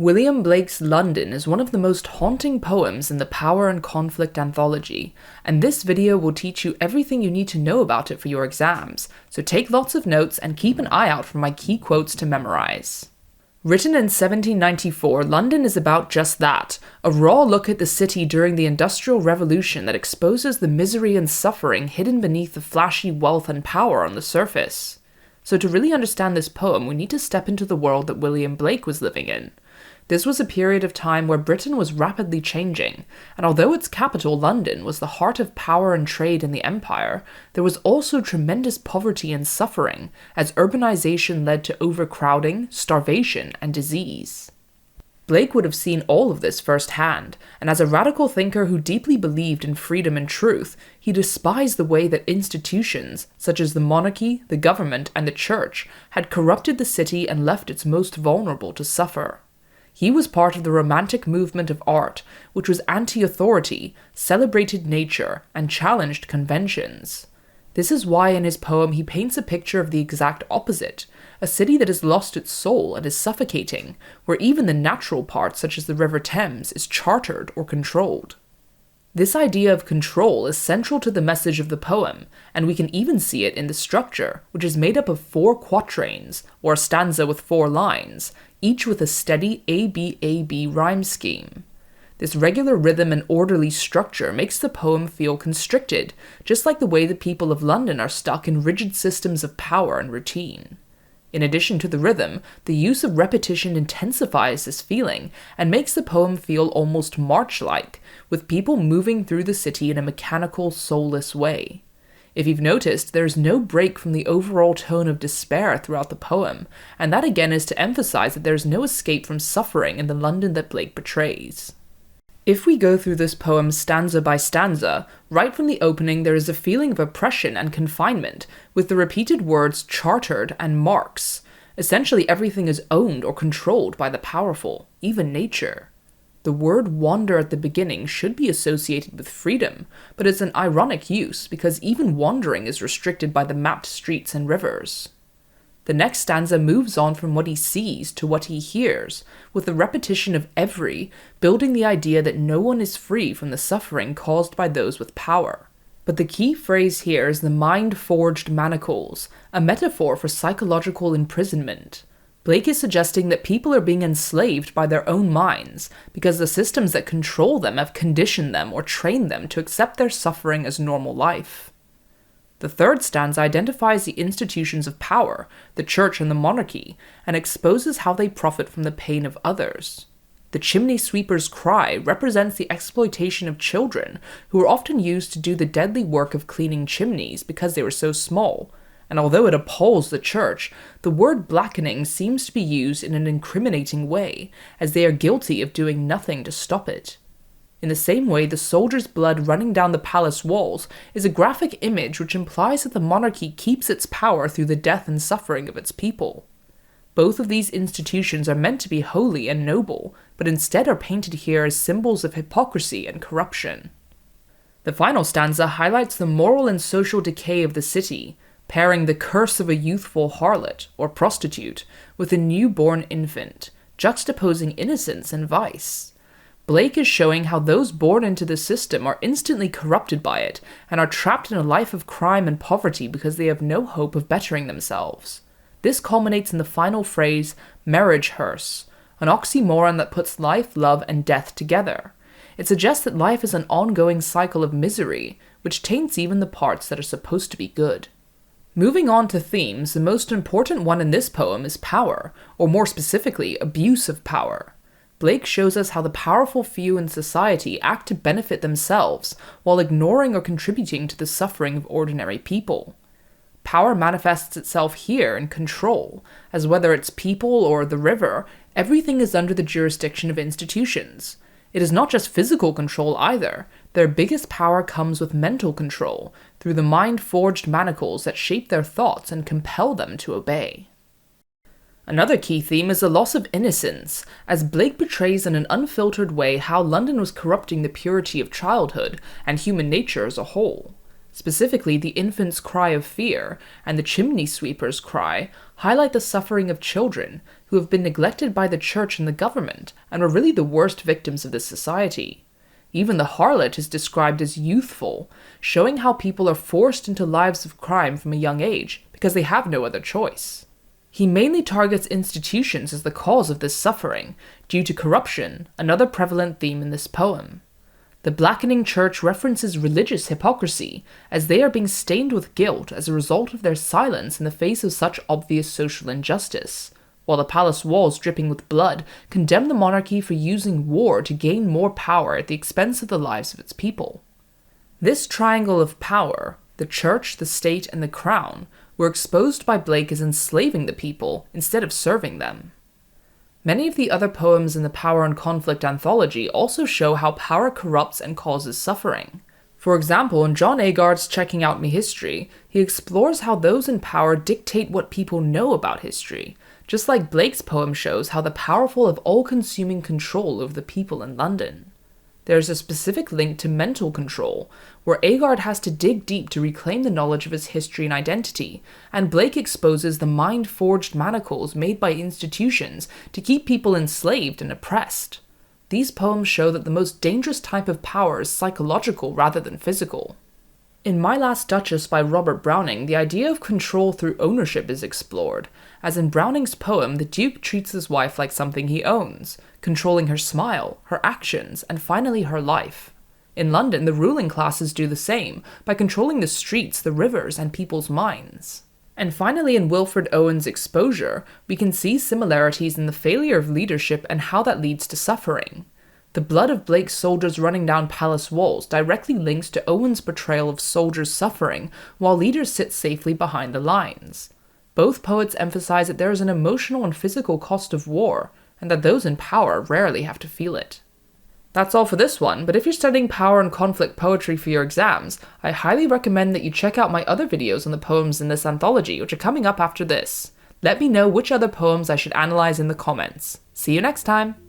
William Blake's London is one of the most haunting poems in the Power and Conflict anthology, and this video will teach you everything you need to know about it for your exams, so take lots of notes and keep an eye out for my key quotes to memorize. Written in 1794, London is about just that, a raw look at the city during the Industrial Revolution that exposes the misery and suffering hidden beneath the flashy wealth and power on the surface. So to really understand this poem, we need to step into the world that William Blake was living in. This was a period of time where Britain was rapidly changing, and although its capital, London, was the heart of power and trade in the empire, there was also tremendous poverty and suffering, as urbanization led to overcrowding, starvation, and disease. Blake would have seen all of this firsthand, and as a radical thinker who deeply believed in freedom and truth, he despised the way that institutions, such as the monarchy, the government, and the church, had corrupted the city and left its most vulnerable to suffer. He was part of the Romantic movement of art, which was anti-authority, celebrated nature, and challenged conventions. This is why in his poem he paints a picture of the exact opposite, a city that has lost its soul and is suffocating, where even the natural parts such as the River Thames is chartered or controlled. This idea of control is central to the message of the poem, and we can even see it in the structure, which is made up of 4 quatrains, or a stanza with 4 lines, each with a steady A-B-A-B rhyme scheme. This regular rhythm and orderly structure makes the poem feel constricted, just like the way the people of London are stuck in rigid systems of power and routine. In addition to the rhythm, the use of repetition intensifies this feeling and makes the poem feel almost march-like, with people moving through the city in a mechanical, soulless way. If you've noticed, there is no break from the overall tone of despair throughout the poem, and that again is to emphasize that there is no escape from suffering in the London that Blake portrays. If we go through this poem stanza by stanza, right from the opening there is a feeling of oppression and confinement, with the repeated words chartered and marks. Essentially everything is owned or controlled by the powerful, even nature. The word wander at the beginning should be associated with freedom, but it's an ironic use because even wandering is restricted by the mapped streets and rivers. The next stanza moves on from what he sees to what he hears, with the repetition of every, building the idea that no one is free from the suffering caused by those with power. But the key phrase here is the mind-forged manacles, a metaphor for psychological imprisonment. Blake is suggesting that people are being enslaved by their own minds, because the systems that control them have conditioned them or trained them to accept their suffering as normal life. The third stanza identifies the institutions of power, the church and the monarchy, and exposes how they profit from the pain of others. The chimney sweeper's cry represents the exploitation of children, who were often used to do the deadly work of cleaning chimneys because they were so small, and although it appalls the church, the word blackening seems to be used in an incriminating way, as they are guilty of doing nothing to stop it. In the same way, the soldier's blood running down the palace walls is a graphic image which implies that the monarchy keeps its power through the death and suffering of its people. Both of these institutions are meant to be holy and noble, but instead are painted here as symbols of hypocrisy and corruption. The final stanza highlights the moral and social decay of the city, pairing the curse of a youthful harlot, or prostitute, with a newborn infant, juxtaposing innocence and vice. Blake is showing how those born into the system are instantly corrupted by it, and are trapped in a life of crime and poverty because they have no hope of bettering themselves. This culminates in the final phrase, marriage hearse, an oxymoron that puts life, love, and death together. It suggests that life is an ongoing cycle of misery, which taints even the parts that are supposed to be good. Moving on to themes, the most important one in this poem is power, or more specifically, abuse of power. Blake shows us how the powerful few in society act to benefit themselves, while ignoring or contributing to the suffering of ordinary people. Power manifests itself here in control, as whether it's people or the river, everything is under the jurisdiction of institutions. It is not just physical control either. Their biggest power comes with mental control, through the mind-forged manacles that shape their thoughts and compel them to obey. Another key theme is the loss of innocence, as Blake portrays in an unfiltered way how London was corrupting the purity of childhood and human nature as a whole. Specifically, the infant's cry of fear and the chimney sweeper's cry highlight the suffering of children, who have been neglected by the church and the government, and were really the worst victims of this society. Even the harlot is described as youthful, showing how people are forced into lives of crime from a young age because they have no other choice. He mainly targets institutions as the cause of this suffering, due to corruption, another prevalent theme in this poem. The blackening church references religious hypocrisy, as they are being stained with guilt as a result of their silence in the face of such obvious social injustice, while the palace walls dripping with blood condemn the monarchy for using war to gain more power at the expense of the lives of its people. This triangle of power, the church, the state, and the crown, were exposed by Blake as enslaving the people instead of serving them. Many of the other poems in the Power and Conflict anthology also show how power corrupts and causes suffering. For example, in John Agard's Checking Out Me History, he explores how those in power dictate what people know about history, just like Blake's poem shows how the powerful have all-consuming control over the people in London. There is a specific link to mental control, where Agard has to dig deep to reclaim the knowledge of his history and identity, and Blake exposes the mind-forged manacles made by institutions to keep people enslaved and oppressed. These poems show that the most dangerous type of power is psychological rather than physical. In My Last Duchess by Robert Browning, the idea of control through ownership is explored, as in Browning's poem, the Duke treats his wife like something he owns, controlling her smile, her actions, and finally her life. In London, the ruling classes do the same, by controlling the streets, the rivers, and people's minds. And finally, in Wilfred Owen's Exposure, we can see similarities in the failure of leadership and how that leads to suffering. The blood of Blake's soldiers running down palace walls directly links to Owen's portrayal of soldiers suffering while leaders sit safely behind the lines. Both poets emphasize that there is an emotional and physical cost of war, and that those in power rarely have to feel it. That's all for this one, but if you're studying power and conflict poetry for your exams, I highly recommend that you check out my other videos on the poems in this anthology, which are coming up after this. Let me know which other poems I should analyze in the comments. See you next time!